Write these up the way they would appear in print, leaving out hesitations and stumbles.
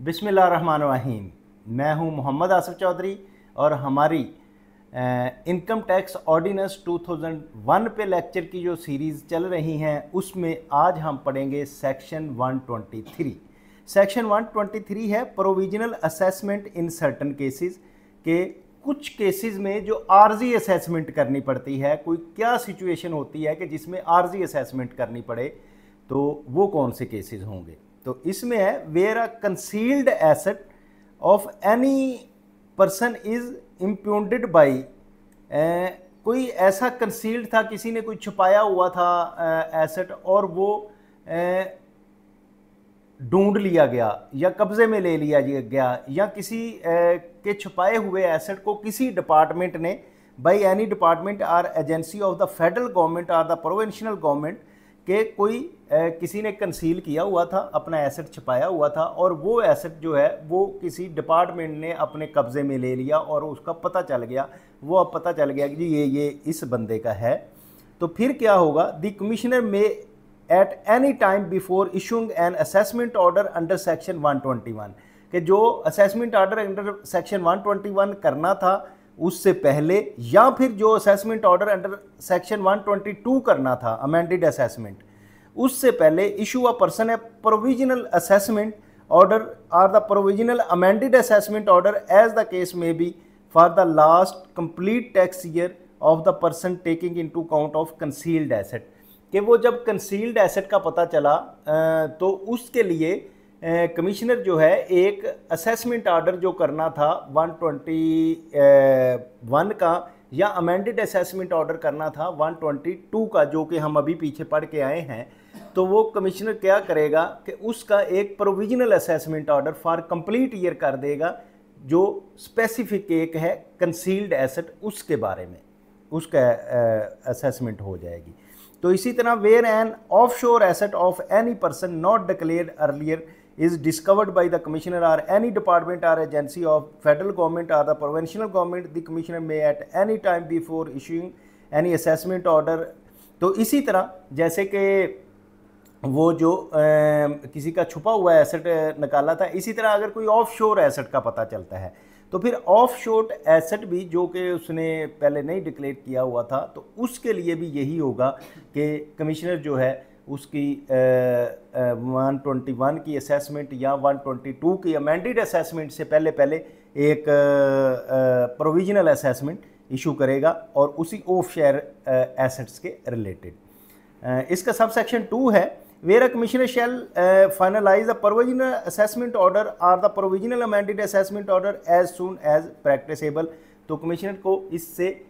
बिस्मिल्लाहिर्रहमानिर्रहीम। मैं हूं मोहम्मद आसिफ चौधरी और हमारी इनकम टैक्स ऑर्डिनेंस 2001 पे लेक्चर की जो सीरीज़ चल रही हैं उसमें आज हम पढ़ेंगे सेक्शन 123। सेक्शन 123 है provisional assessment in certain cases के कुछ केसेस में जो आर्जी असेसमेंट करनी पड़ती है। कोई क्या सिचुएशन होती है कि जिसमें आर्जी असेसमेंट करनी पड़े, तो वो कौन से केसेस होंगे। तो इसमें है where a concealed asset of any person is impounded by, कोई ऐसा कंसील्ड था, किसी ने कोई छुपाया हुआ था एसेट और वो ढूंढ लिया गया या कब्जे में ले लिया गया, या किसी के छुपाए हुए एसेट को किसी डिपार्टमेंट ने by any department or agency of the federal government or the provincial government के कोई किसी ने कंसील किया हुआ था, अपना एसेट छुपाया हुआ था और वो एसेट जो है वो किसी डिपार्टमेंट ने अपने कब्जे में ले लिया और उसका पता चल गया, वो अब पता चल गया कि जी ये इस बंदे का है। तो फिर क्या होगा, द कमिश्नर में at any time before issuing N assessment order under section 121, कि जो असेसमेंट ऑर्डर अंडर सेक्शन 121 करना था उससे पहले, या फिर जो असेसमेंट ऑर्डर अंडर सेक्शन 122 करना था अमेंडेड असेसमेंट, उससे पहले issue a person a provisional assessment order or the provisional amended assessment order as the case may be for the last complete tax year of the person taking into account of concealed asset, कि वो जब concealed asset का पता चला तो उसके लिए commissioner जो है एक असेसमेंट ऑर्डर जो करना था 121 का, या अमेंडेड असेसमेंट ऑर्डर करना था 122 का, जो कि हम अभी पीछे पढ़ के आए हैं। तो वो कमिश्नर क्या करेगा कि उसका एक provisional assessment order for complete year कर देगा, जो स्पेसिफिक एक है कंसील्ड एसेट, उसके बारे में उसका असेसमेंट हो जाएगी। तो इसी तरह where an offshore asset of any person not declared earlier is discovered by the commissioner or any department or agency of federal government or the provincial government, the commissioner may at any time before issuing any assessment order। तो इसी तरह जैसे कि वो जो किसी का छुपा हुआ एसेट निकाला था, इसी तरह अगर कोई ऑफशोर एसेट का पता चलता है तो फिर ऑफशोर एसेट भी जो कि उसने पहले नहीं डिक्लेयर किया हुआ था, तो उसके लिए भी यही होगा कि कमिश्नर जो है उसकी 121 की असेसमेंट या 122 की अमेंडेड असेसमेंट से पहले एक प्रोविजनल असेसमेंट इशू करेगा और उसी ऑफ शेयर एसेट्स के रिलेटेड। इसका सब सेक्शन 2 है where a commissioner shall finalise the provisional assessment order or the provisional amended assessment order as soon as practicable. तो कमिश्नर को इससे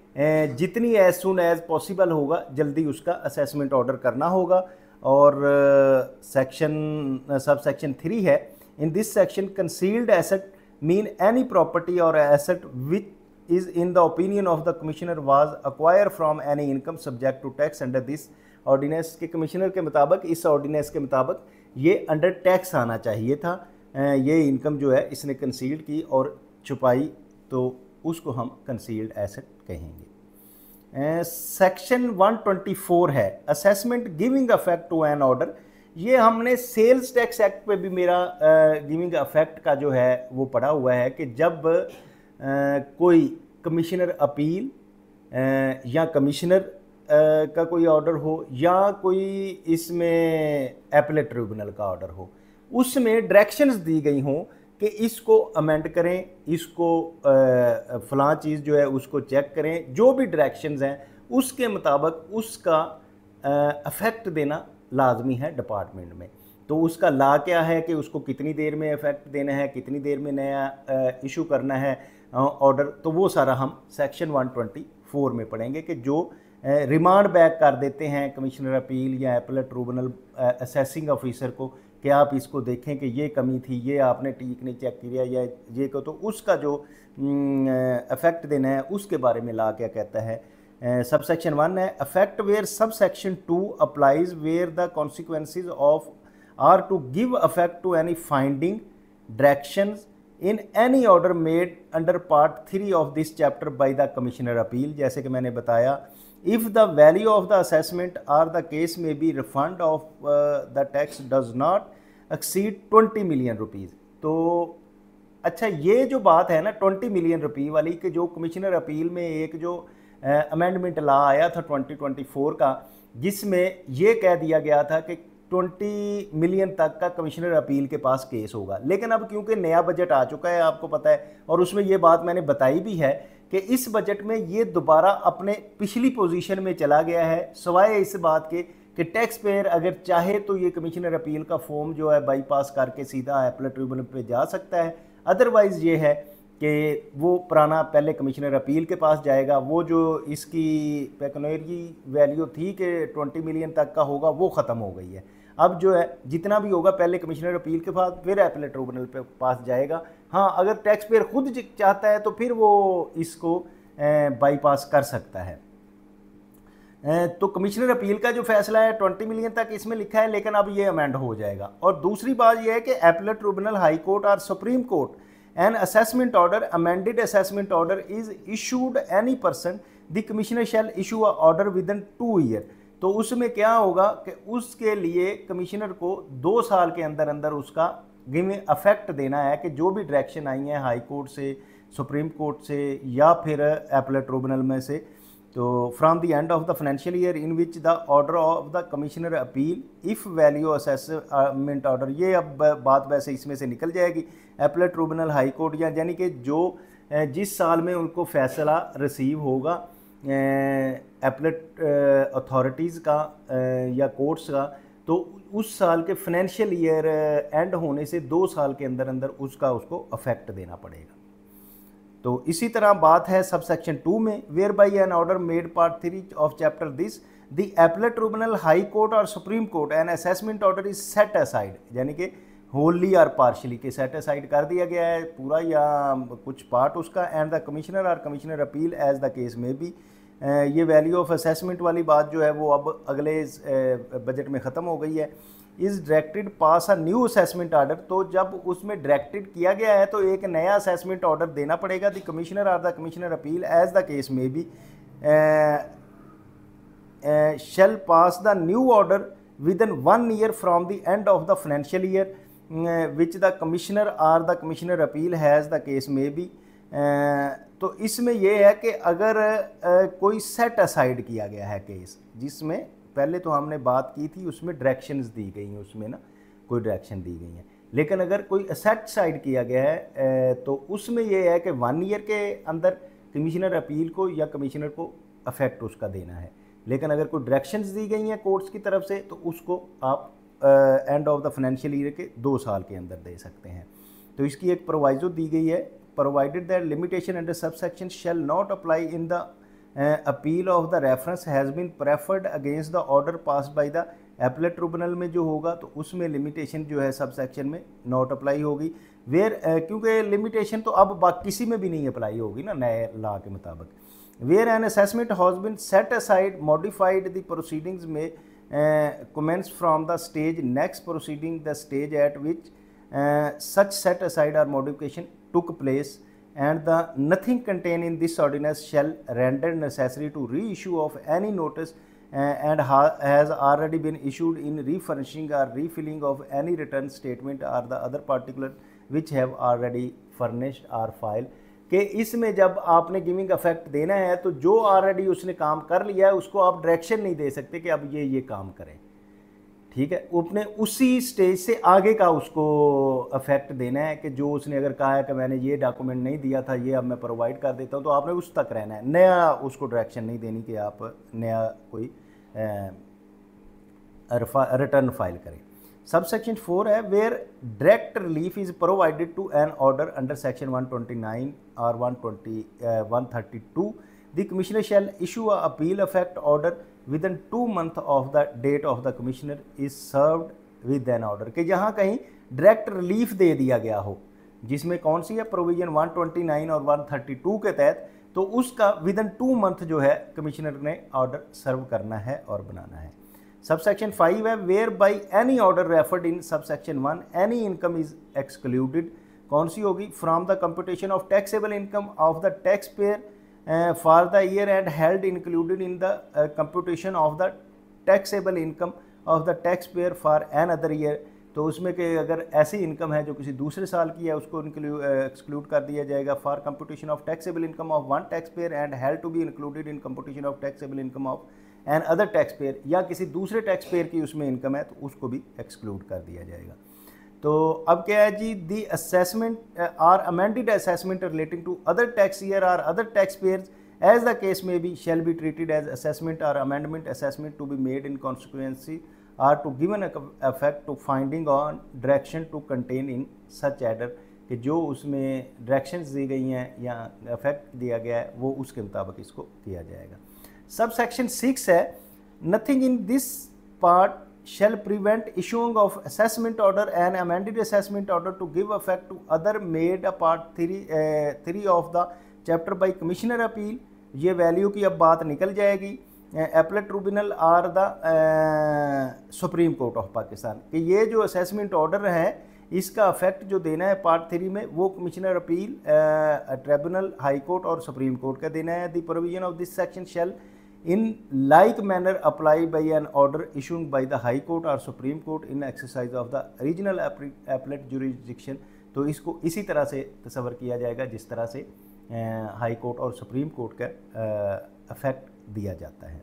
जितनी एज सून एज पॉसिबल होगा जल्दी उसका असेसमेंट ऑर्डर करना होगा। और सब सेक्शन 3 है, in this section concealed asset mean any property or asset which is in the opinion of the commissioner was acquire from any income subject to tax under this ordinance, के commissioner के मुताबिक, इस ordinance के मुताबिक ये under tax आना चाहिए था। ये इनकम जो है इसने कंसील्ड की और छुपाई, तो उसको हम कंसील्ड एसेट कहेंगे। सेक्शन 124 है assessment giving effect to an order. ये हमने सेल्स टैक्स एक्ट पे भी मेरा गिविंग अफेक्ट का जो है वो पढ़ा हुआ है कि जब कोई कमिश्नर अपील या कमिश्नर का कोई ऑर्डर हो या कोई इसमें एपलेट ट्रिब्यूनल का ऑर्डर हो, उसमें डायरेक्शंस दी गई हों कि इसको अमेंड करें, इसको फ़लाँ चीज़ जो है उसको चेक करें, जो भी डायरेक्शंस हैं उसके मुताबिक उसका अफेक्ट देना लाजमी है डिपार्टमेंट में। तो उसका ला क्या है कि उसको कितनी देर में इफेक्ट देना है, कितनी देर में नया इशू करना है ऑर्डर, तो वो सारा हम सेक्शन 124 में पढ़ेंगे कि जो रिमांड बैक कर देते हैं कमिश्नर अपील या एपलेट ट्रिब्यूनल असेसिंग ऑफिसर को कि आप इसको देखें कि ये कमी थी, ये आपने ठीक नहीं चेक किया या ये को, तो उसका जो इफेक्ट देना है उसके बारे में ला क्या कहता है। सब सेक्शन 1 है effect where sub section 2 applies where the consequences of are to give effect to any finding directions in any order made under part 3 of this chapter by the commissioner appeal. जैसे कि मैंने बताया, if the value of the assessment or the case may be refund of the tax does not exceed 20 million rupees, तो अच्छा, ये जो बात है ना 20 मिलियन रुपये वाली, कि जो कमिश्नर अपील में एक जो अमेंडमेंट ला आया था 2024 का, जिसमें ये कह दिया गया था कि 20 मिलियन तक का कमिश्नर अपील के पास केस होगा। लेकिन अब क्योंकि नया बजट आ चुका है, आपको पता है, और उसमें ये बात मैंने बताई भी है कि इस बजट में ये दोबारा अपने पिछली पोजीशन में चला गया है, सिवाय इस बात के कि टैक्स पेयर अगर चाहे तो ये कमिश्नर अपील का फॉर्म जो है बाईपास करके सीधा एपलेट ट्रिब्यूनल पे जा सकता है। अदरवाइज़ ये है कि वो पुराना पहले कमिश्नर अपील के पास जाएगा। वो जो इसकी पेक्यूनियरी वैल्यू थी कि 20 मिलियन तक का होगा, वो ख़त्म हो गई है। अब जो है जितना भी होगा पहले कमिश्नर अपील के पास, फिर एपलेट ट्रिब्यूनल पे पास जाएगा। हाँ, अगर टैक्स पेयर खुद चाहता है तो फिर वो इसको बाईपास कर सकता है। तो कमिश्नर अपील का जो फैसला है 20 मिलियन तक इसमें लिखा है, लेकिन अब ये अमेंड हो जाएगा। और दूसरी बात यह है कि appellate tribunal, high court or supreme court an assessment order, amended assessment order is issued any person, the commissioner shall issue a order within 2 year. तो उसमें क्या होगा कि उसके लिए कमिश्नर को 2 साल के अंदर अंदर उसका गिविंग अफेक्ट देना है कि जो भी डायरेक्शन आई हैं हाई कोर्ट से, सुप्रीम कोर्ट से या फिर एपलेट ट्रिब्यूनल में से, तो from the end of the financial year in which the order of the commissioner appeal if value assessment order, ये अब बात वैसे इसमें से निकल जाएगी। एपलेट ट्रिब्यूनल, हाई कोर्ट, या यानी कि जो जिस साल में उनको फैसला रिसीव होगा एपलेट अथॉरिटीज़ का या कोर्ट्स का, तो उस साल के फाइनेंशियल ईयर एंड होने से 2 साल के अंदर अंदर उसको अफेक्ट देना पड़ेगा। तो इसी तरह बात है सब सेक्शन 2 में, where by an order made part 3 of chapter this the appellate tribunal, high court or supreme court an assessment order is set aside, यानी कि होली और पार्शली के सेट असाइड कर दिया गया है पूरा या कुछ पार्ट उसका, एंड द कमिश्नर और commissioner appeal as the case में भी। ये वैल्यू ऑफ असेसमेंट वाली बात जो है वो अब अगले बजट में ख़त्म हो गई है। Is directed pass a new assessment order, तो जब उसमें डायरेक्टेड किया गया है तो एक नया असेसमेंट ऑर्डर देना पड़ेगा। द कमिश्नर और the commissioner appeal as the case में भी shall pass the new order within 1 year from the end of the financial year which the commissioner or the commissioner appeal has the case may be। तो इसमें यह है कि अगर कोई set aside किया गया है केस, जिसमें पहले तो हमने बात की थी उसमें डायरेक्शंस दी गई हैं, उसमें ना कोई डायरेक्शन दी गई हैं, लेकिन अगर कोई सेट साइड किया गया है तो उसमें यह है कि 1 ईयर के अंदर कमिश्नर अपील को या कमिश्नर को अफेक्ट उसका देना है। लेकिन अगर कोई डायरेक्शंस दी गई हैं कोर्ट्स की तरफ से तो उसको आप end of the financial year के 2 साल के अंदर दे सकते हैं। तो इसकी एक प्रोवाइजो दी गई है, provided that limitation under subsection shall not apply in the appeal of the reference has been preferred against the order pass by the appellate tribunal में जो होगा तो उसमें लिमिटेशन जो है सब सेक्शन में नॉट अप्लाई होगी। वेयर क्योंकि लिमिटेशन तो अब किसी में भी नहीं अप्लाई होगी ना नए लॉ के मुताबिक। Where an assessment has been set aside, modified, the proceedings may commence from the stage next proceeding, the stage at which such set aside or modification took place, and the nothing contained in this ordinance shall render necessary to reissue of any notice and has already been issued in refurnishing or refilling of any return statement or the other particular which have already furnished or filed। कि इसमें जब आपने giving affect देना है तो जो already उसने काम कर लिया है उसको आप डायरेक्शन नहीं दे सकते कि अब ये काम करें, ठीक है। अपने उसी स्टेज से आगे का उसको अफेक्ट देना है कि जो उसने अगर कहा है कि मैंने ये डॉक्यूमेंट नहीं दिया था, ये अब मैं प्रोवाइड कर देता हूँ, तो आपने उस तक रहना है, नया उसको डायरेक्शन नहीं देनी कि आप नया कोई रिटर्न फाइल करें। सबसेक्शन 4 है where direct relief is provided to an order under section 129 और 132 the commissioner shall issue a appeal effect order within 2 months of the date of the commissioner is served with an order, कि जहाँ कहीं direct relief दे दिया गया हो, जिसमें कौन सी है प्रोविजन 129 और 132 के तहत, तो उसका विद इन 2 months जो है कमिश्नर ने ऑर्डर सर्व करना है और बनाना है। सबसेक्शन 5 है where by any order referred in subsection 1 any income is excluded, कौन सी होगी, from the computation of taxable income of the tax payer for the year and held included in the computation of the taxable income of the tax payer for another year तो उसमें कि अगर ऐसी income है जो किसी दूसरे साल की है उसको एक्सक्लूड कर दिया जाएगा। For computation of taxable income of one taxpayer and held to be included in computation of taxable income of and other taxpayer, या किसी दूसरे टैक्स पेयर की उसमें इनकम है तो उसको भी एक्सक्लूड कर दिया जाएगा। तो अब क्या है जी, the assessment or amended assessment relating to other tax year or other tax payers as the case may be shall be treated as assessment or amendment assessment to be made in consequency or to given effect to finding on direction to contain in such adder, कि जो उसमें directions दी गई हैं या effect दिया गया है वो उसके मुताबिक इसको किया जाएगा। सब सेक्शन 6 है, nothing in this part shall prevent issuing of assessment order and amended assessment order to give effect to other made a part 3 of the chapter by commissioner appeal। ये वैल्यू की अब बात निकल जाएगी appellate tribunal or the supreme court of Pakistan, कि ये जो assessment order है इसका अफेक्ट जो देना है पार्ट 3 में वो commissioner appeal, tribunal, high court or supreme court का देना है। The provision of this section shall in like manner apply by an order issued by the High Court or Supreme Court in exercise of the original appellate jurisdiction। तो इसको इसी तरह से तस्वर किया जाएगा जिस तरह से high court or supreme court का अफेक्ट दिया जाता है।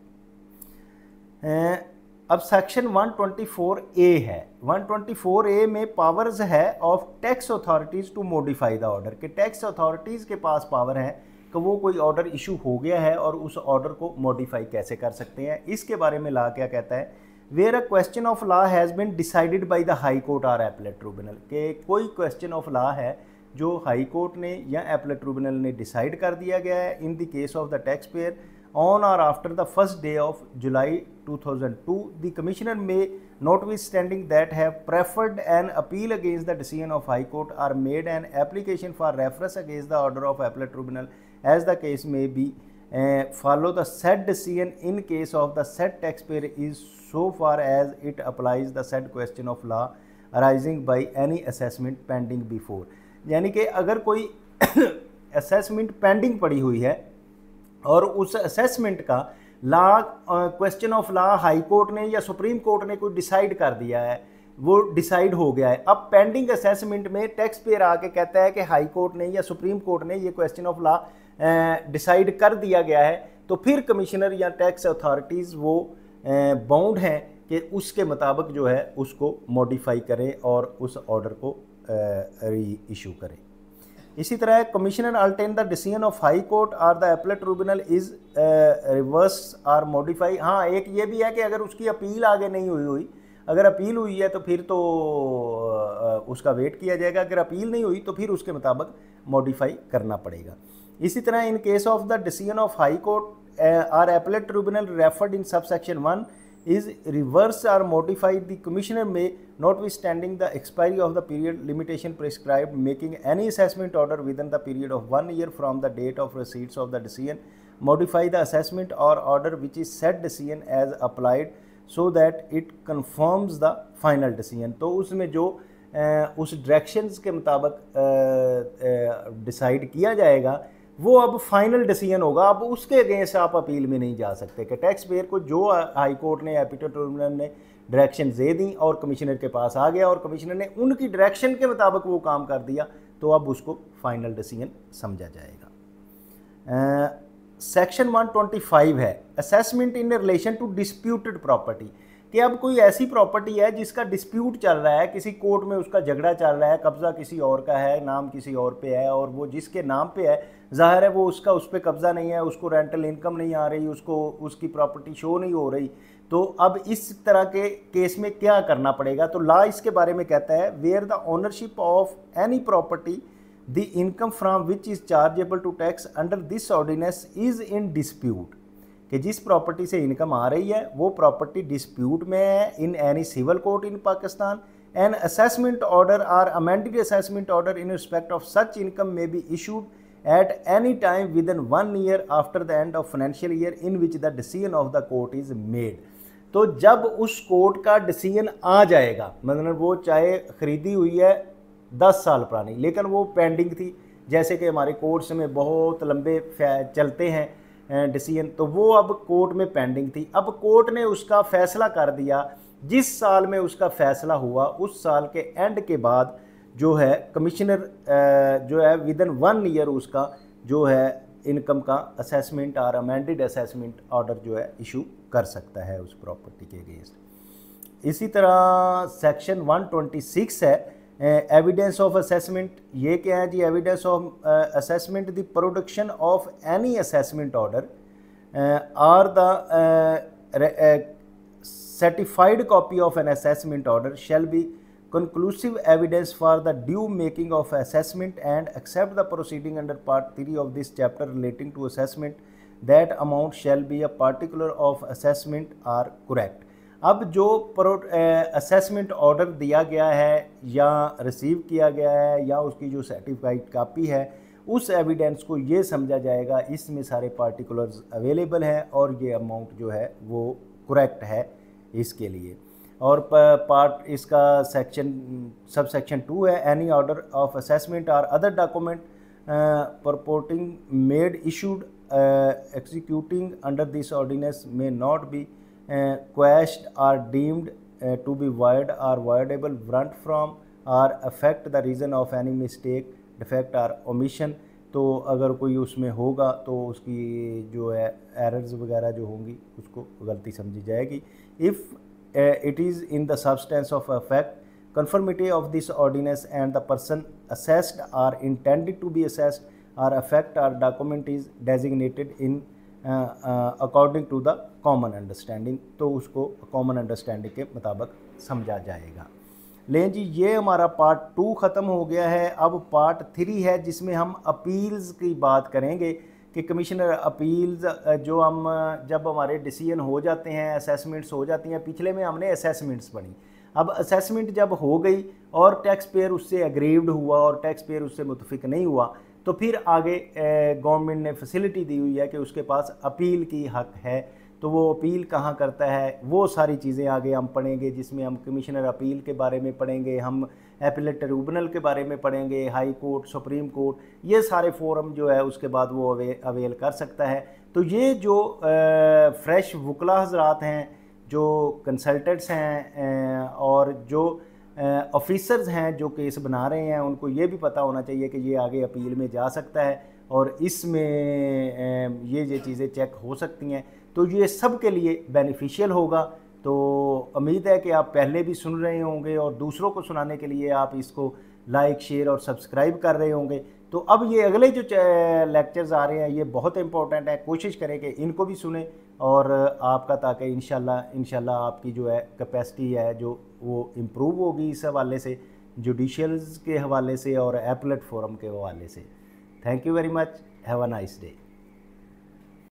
अब सेक्शन 124A है, 124A में पावर्स है of tax authorities to modify the order, कि टैक्स अथॉरिटीज़ के पास पावर है कि वो कोई ऑर्डर इशू हो गया है और उस ऑर्डर को मॉडिफाई कैसे कर सकते हैं। इसके बारे में ला क्या कहता है, where a question of law has been decided by the high court और एपलेट ट्रिब्यूनल, के कोई क्वेश्चन ऑफ लॉ है जो हाई कोर्ट ने या एपलेट ट्रिब्यूनल ने डिसाइड कर दिया गया है in the case of the tax payer on or after the first day of July 2002, the commissioner may notwithstanding that have preferred an appeal against the decision of High Court or made an application for reference against the order of appellate tribunal as the case may be, follow the said decision in case of the said taxpayer is so far as it applies the said question of law arising by any assessment pending before। यानी कि अगर कोई assessment pending पड़ी हुई है और उस assessment का law question of law high court ने या सुप्रीम कोर्ट ने कोई डिसाइड कर दिया है, वो डिसाइड हो गया है, अब पेंडिंग असेसमेंट में टैक्स पेयर आके कहता है कि हाई कोर्ट ने या सुप्रीम कोर्ट ने ये क्वेश्चन ऑफ लॉ डिसाइड कर दिया गया है, तो फिर कमिश्नर या टैक्स अथॉरिटीज़ वो बाउंड हैं कि उसके मुताबिक जो है उसको मॉडिफाई करें और उस ऑर्डर को री इशू करें। इसी तरह कमिश्नर अल्टेन the decision of high court or the appellate tribunal is reverse or modify. हाँ, एक ये भी है कि अगर उसकी अपील आगे नहीं हुई, अगर अपील हुई है तो फिर तो उसका वेट किया जाएगा, अगर अपील नहीं हुई तो फिर उसके मुताबिक मॉडिफाई करना पड़ेगा। इसी तरह in case of the decision of high court और appellate tribunal referred in sub section 1 is reverse or modified, the commissioner may, notwithstanding the expiry of the period limitation prescribed, making any assessment order within the period of 1 year from the date of receipts of the decision, modify the assessment or order which is said decision as applied so that it confirms the final decision। तो उसमें जो उस directions के मुताबिक decide किया जाएगा वो अब फाइनल डिसीजन होगा। अब उसके अगेंस्ट आप अपील में नहीं जा सकते कि टैक्स पेयर को जो हाई कोर्ट ने एपलेट ट्रिब्यूनल ने डायरेक्शन दे दी और कमिश्नर के पास आ गया और कमिश्नर ने उनकी डायरेक्शन के मुताबिक वो काम कर दिया, तो अब उसको फाइनल डिसीजन समझा जाएगा। सेक्शन 125 है assessment in relation to disputed property, कि अब कोई ऐसी प्रॉपर्टी है जिसका डिस्प्यूट चल रहा है, किसी कोर्ट में उसका झगड़ा चल रहा है, कब्ज़ा किसी और का है, नाम किसी और पे है, और वो जिसके नाम पे है ज़ाहिर है वो उसका उस पर कब्ज़ा नहीं है, उसको रेंटल इनकम नहीं आ रही, उसको उसकी प्रॉपर्टी शो नहीं हो रही, तो अब इस तरह के केस में क्या करना पड़ेगा। तो लॉ इसके बारे में कहता है where the ownership of any property the income from which is chargeable to tax under this ordinance is in dispute, कि जिस प्रॉपर्टी से इनकम आ रही है वो प्रॉपर्टी डिस्प्यूट में है in any civil court in Pakistan, an assessment order or amended assessment order in respect of such income may be issued at any time within 1 year after the end of financial year in which the decision of the court is made। तो जब उस court का decision आ जाएगा, मतलब वो चाहे ख़रीदी हुई है 10 साल पुरानी लेकिन वो पेंडिंग थी, जैसे कि हमारे कोर्ट्स में बहुत लंबे चलते हैं डिसीजन, तो वो अब कोर्ट में पेंडिंग थी, अब कोर्ट ने उसका फ़ैसला कर दिया जिस साल में उसका फैसला हुआ उस साल के एंड के बाद जो है कमिश्नर जो है विदिन 1 ईयर उसका जो है इनकम का असेसमेंट और अमेंडेड असेसमेंट ऑर्डर जो है इशू कर सकता है उस प्रॉपर्टी के अगेंस्ट। इसी तरह सेक्शन 126 है एविडेंस ऑफ असेसमेंट। ये क्या है जी? Evidence of assessment the production of any assessment order or the certified copy of an assessment order shall be conclusive evidence for the due making of assessment and except the proceeding under part 3 of this chapter relating to assessment that amount shall be a particular of assessment are correct। अब जो assessment order दिया गया है या receive किया गया है या उसकी जो सर्टिफाइड कापी है उस एविडेंस को ये समझा जाएगा इसमें सारे पार्टिकुलर्स अवेलेबल हैं और ये अमाउंट जो है वो करेक्ट है इसके लिए। और पार्ट इसका सेक्शन सब सेक्शन 2 है एनी ऑर्डर ऑफ असेसमेंट और other document purporting made issued executing under this ordinance may not be quashed or deemed to be void or voidable warrant from or affect the reason of any mistake, defect or omission। तो अगर कोई उसमें होगा तो उसकी जो है errors वगैरह जो होंगी उसको गलती समझी जाएगी। If it is in the substance of effect, conformity of this ordinance and the person assessed or intended to be assessed or effect or document is designated in according to the common understanding, तो उसको common understanding के मुताबिक समझा जाएगा। लें जी, ये हमारा part 2 ख़त्म हो गया है। अब पार्ट 3 है जिसमें हम अपील्स की बात करेंगे कि कमिश्नर अपील्स जो हम जब हमारे डिसीजन हो जाते हैं, असेसमेंट्स हो जाती हैं। पिछले में हमने असेसमेंट्स पढ़ी, अब असेसमेंट जब हो गई और टैक्स पेयर उससे एग्रीव्ड हुआ और टैक्स पेयर उससे मुतफिक नहीं हुआ तो फिर आगे गवर्नमेंट ने फैसिलिटी दी हुई है कि उसके पास अपील की हक है। तो वो अपील कहाँ करता है, वो सारी चीज़ें आगे हम पढ़ेंगे, जिसमें हम कमिश्नर अपील के बारे में पढ़ेंगे, हम एपिलेट ट्रिब्यूनल के बारे में पढ़ेंगे, हाई कोर्ट, सुप्रीम कोर्ट, ये सारे फोरम जो है उसके बाद वो अवेल कर सकता है। तो ये जो फ्रेश वकला हजरात हैं, जो कंसल्टेंट्स हैं और जो ऑफिसर्स हैं जो केस बना रहे हैं, उनको ये भी पता होना चाहिए कि ये आगे अपील में जा सकता है और इसमें ये चीज़ें चेक हो सकती हैं। तो ये सब के लिए बेनिफिशियल होगा। तो उम्मीद है कि आप पहले भी सुन रहे होंगे और दूसरों को सुनाने के लिए आप इसको लाइक, शेयर और सब्सक्राइब कर रहे होंगे। तो अब ये अगले जो लेक्चर्स आ रहे हैं ये बहुत इंपॉर्टेंट है, कोशिश करें कि इनको भी सुने और आपका ताकि इंशाल्लाह आपकी जो है कैपेसिटी है जो वो इम्प्रूव होगी इस हवाले से, जुडिशियल्स के हवाले से और एपलेट फोरम के हवाले से। Thank you very much, have a nice day.